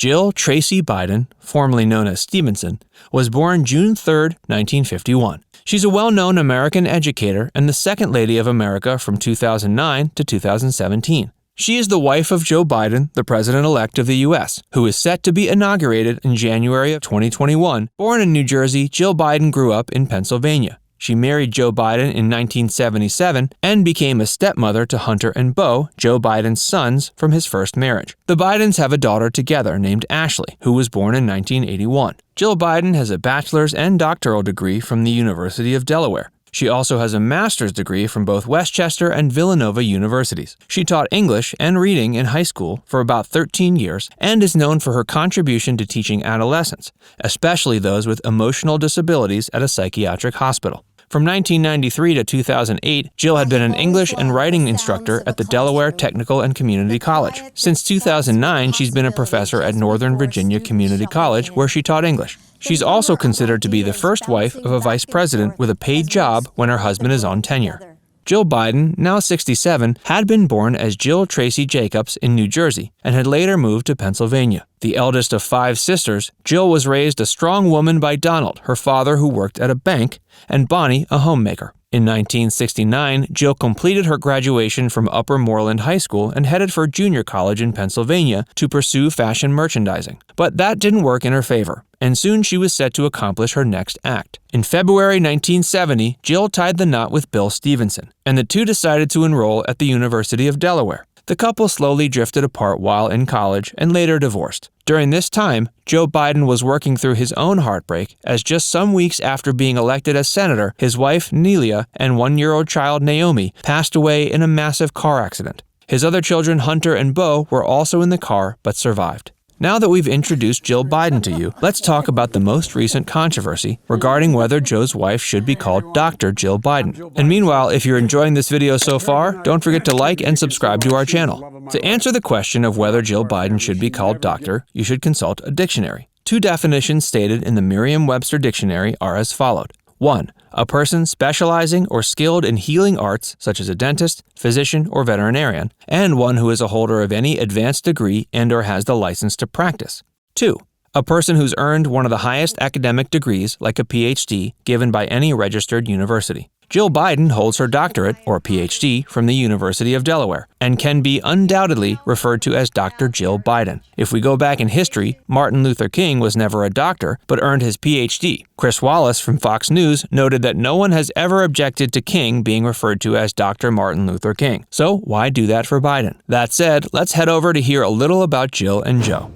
Jill Tracy Biden, formerly known as Stevenson, was born June 3, 1951. She's a well-known American educator and the Second Lady of America from 2009 to 2017. She is the wife of Joe Biden, the president-elect of the U.S., who is set to be inaugurated in January of 2021. Born in New Jersey, Jill Biden grew up in Pennsylvania. She married Joe Biden in 1977 and became a stepmother to Hunter and Beau, Joe Biden's sons, from his first marriage. The Bidens have a daughter together named Ashley, who was born in 1981. Jill Biden has a bachelor's and doctoral degree from the University of Delaware. She also has a master's degree from both Westchester and Villanova universities. She taught English and reading in high school for about 13 years and is known for her contribution to teaching adolescents, especially those with emotional disabilities at a psychiatric hospital. From 1993 to 2008, Jill had been an English and writing instructor at the Delaware Technical and Community College. Since 2009, she's been a professor at Northern Virginia Community College, where she taught English. She's also considered to be the first wife of a vice president with a paid job when her husband is on tenure. Jill Biden, now 67, had been born as Jill Tracy Jacobs in New Jersey and had later moved to Pennsylvania. The eldest of 5 sisters, Jill was raised a strong woman by Donald, her father who worked at a bank, and Bonnie, a homemaker. In 1969, Jill completed her graduation from Upper Moreland High School and headed for junior college in Pennsylvania to pursue fashion merchandising. But that didn't work in her favor, and soon she was set to accomplish her next act. In February 1970, Jill tied the knot with Bill Stevenson, and the two decided to enroll at the University of Delaware. The couple slowly drifted apart while in college and later divorced. During this time, Joe Biden was working through his own heartbreak as just some weeks after being elected as senator, his wife, Nelia, and 1-year-old child, Naomi, passed away in a massive car accident. His other children, Hunter and Beau, were also in the car but survived. Now that we've introduced Jill Biden to you, let's talk about the most recent controversy regarding whether Joe's wife should be called Dr. Jill Biden. And meanwhile, if you're enjoying this video so far, don't forget to like and subscribe to our channel. To answer the question of whether Jill Biden should be called doctor, you should consult a dictionary. 2 definitions stated in the Merriam-Webster dictionary are as followed. 1. A person specializing or skilled in healing arts, such as a dentist, physician, or veterinarian, and one who is a holder of any advanced degree and/or has the license to practice. 2. A person who's earned one of the highest academic degrees, like a PhD, given by any registered university. Jill Biden holds her doctorate, or PhD, from the University of Delaware, and can be undoubtedly referred to as Dr. Jill Biden. If we go back in history, Martin Luther King was never a doctor, but earned his PhD. Chris Wallace from Fox News noted that no one has ever objected to King being referred to as Dr. Martin Luther King. So why do that for Biden? That said, let's head over to hear a little about Jill and Joe.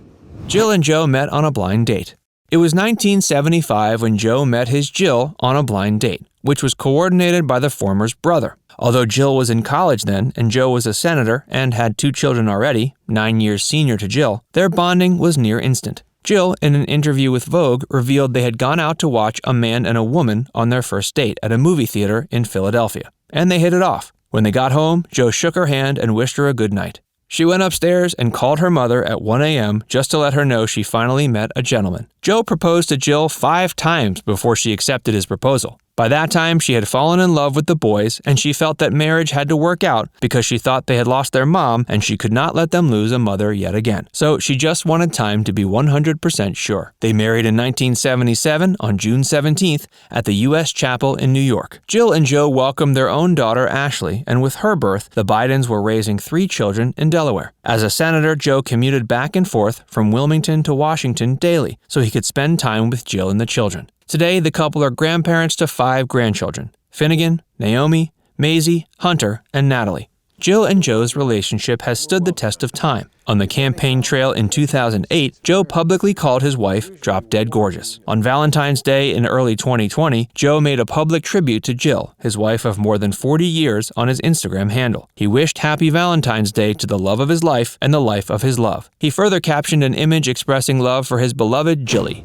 Jill and Joe met on a blind date. It was 1975 when Joe met his Jill on a blind date, which was coordinated by the former's brother. Although Jill was in college then and Joe was a senator and had 2 children already, 9 years senior to Jill, their bonding was near instant. Jill, in an interview with Vogue, revealed they had gone out to watch A Man and a Woman on their first date at a movie theater in Philadelphia, and they hit it off. When they got home, Joe shook her hand and wished her a good night. She went upstairs and called her mother at 1 a.m. just to let her know she finally met a gentleman. Joe proposed to Jill 5 times before she accepted his proposal. By that time, she had fallen in love with the boys, and she felt that marriage had to work out because she thought they had lost their mom and she could not let them lose a mother yet again. So she just wanted time to be 100% sure. They married in 1977 on June 17th at the U.S. Chapel in New York. Jill and Joe welcomed their own daughter, Ashley, and with her birth, the Bidens were raising 3 children in Delaware. As a senator, Joe commuted back and forth from Wilmington to Washington daily so he could spend time with Jill and the children. Today, the couple are grandparents to 5 grandchildren: Finnegan, Naomi, Maisie, Hunter, and Natalie. Jill and Joe's relationship has stood the test of time. On the campaign trail in 2008, Joe publicly called his wife drop dead gorgeous. On Valentine's Day in early 2020, Joe made a public tribute to Jill, his wife of more than 40 years, on his Instagram handle. He wished Happy Valentine's Day to the love of his life and the life of his love. He further captioned an image expressing love for his beloved Jilly.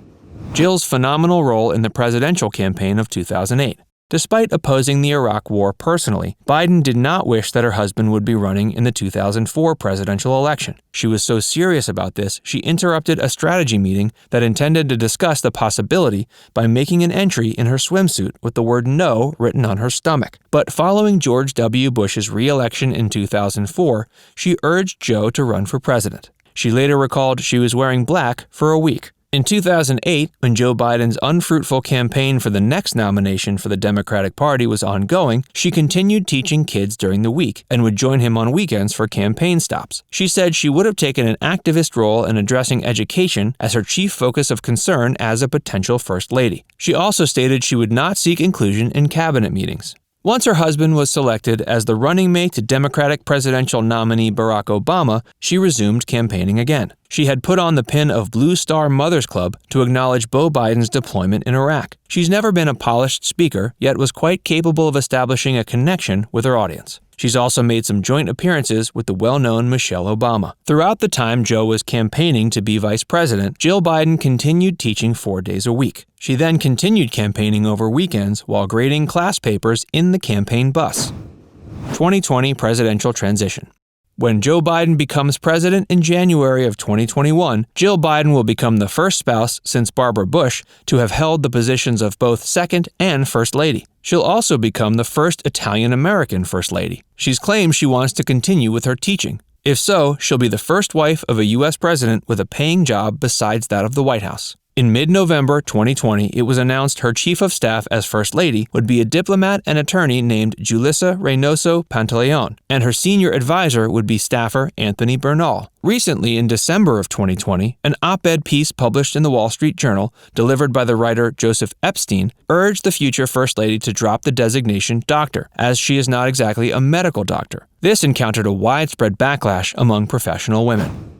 Jill's phenomenal role in the presidential campaign of 2008. Despite opposing the Iraq War personally, Biden did not wish that her husband would be running in the 2004 presidential election. She was so serious about this, she interrupted a strategy meeting that intended to discuss the possibility by making an entry in her swimsuit with the word "no" written on her stomach. But following George W. Bush's re-election in 2004, she urged Joe to run for president. She later recalled she was wearing black for a week. In 2008, when Joe Biden's unfruitful campaign for the next nomination for the Democratic Party was ongoing, she continued teaching kids during the week and would join him on weekends for campaign stops. She said she would have taken an activist role in addressing education as her chief focus of concern as a potential First Lady. She also stated she would not seek inclusion in cabinet meetings. Once her husband was selected as the running mate to Democratic presidential nominee Barack Obama, she resumed campaigning again. She had put on the pin of Blue Star Mothers Club to acknowledge Beau Biden's deployment in Iraq. She's never been a polished speaker, yet was quite capable of establishing a connection with her audience. She's also made some joint appearances with the well-known Michelle Obama. Throughout the time Joe was campaigning to be vice president, Jill Biden continued teaching 4 days a week. She then continued campaigning over weekends while grading class papers in the campaign bus. 2020 presidential transition. When Joe Biden becomes president in January of 2021, Jill Biden will become the first spouse since Barbara Bush to have held the positions of both second and first lady. She'll also become the first Italian-American first lady. She's claimed she wants to continue with her teaching. If so, she'll be the first wife of a U.S. president with a paying job besides that of the White House. In mid-November 2020, it was announced her chief of staff as First Lady would be a diplomat and attorney named Julissa Reynoso Pantaleon, and her senior advisor would be staffer Anthony Bernal. Recently, in December of 2020, an op-ed piece published in the Wall Street Journal, delivered by the writer Joseph Epstein, urged the future First Lady to drop the designation doctor, as she is not exactly a medical doctor. This encountered a widespread backlash among professional women.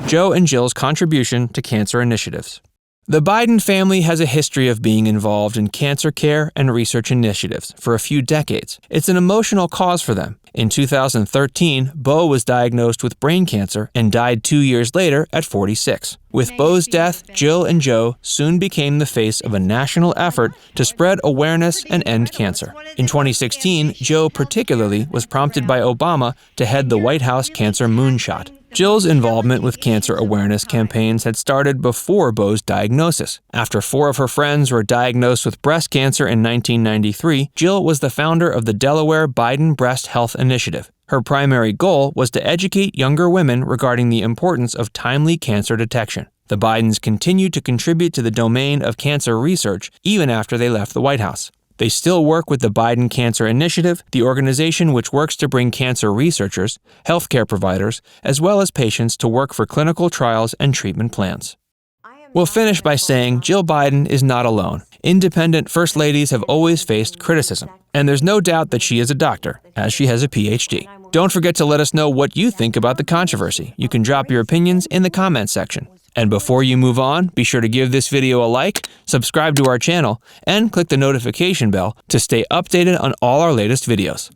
Joe and Jill's contribution to cancer initiatives. The Biden family has a history of being involved in cancer care and research initiatives for a few decades. It's an emotional cause for them. In 2013, Beau was diagnosed with brain cancer and died 2 years later at 46. With Beau's death, Jill and Joe soon became the face of a national effort to spread awareness and end cancer. In 2016, Joe particularly was prompted by Obama to head the White House Cancer Moonshot. Jill's involvement with cancer awareness campaigns had started before Beau's diagnosis. After 4 of her friends were diagnosed with breast cancer in 1993, Jill was the founder of the Delaware Biden Breast Health Initiative. Her primary goal was to educate younger women regarding the importance of timely cancer detection. The Bidens continued to contribute to the domain of cancer research even after they left the White House. They still work with the Biden Cancer Initiative, the organization which works to bring cancer researchers, healthcare providers, as well as patients to work for clinical trials and treatment plans. We'll finish by saying Jill Biden is not alone. Independent first ladies have always faced criticism, and there's no doubt that she is a doctor, as she has a PhD. Don't forget to let us know what you think about the controversy. You can drop your opinions in the comments section. And before you move on, be sure to give this video a like, subscribe to our channel, and click the notification bell to stay updated on all our latest videos.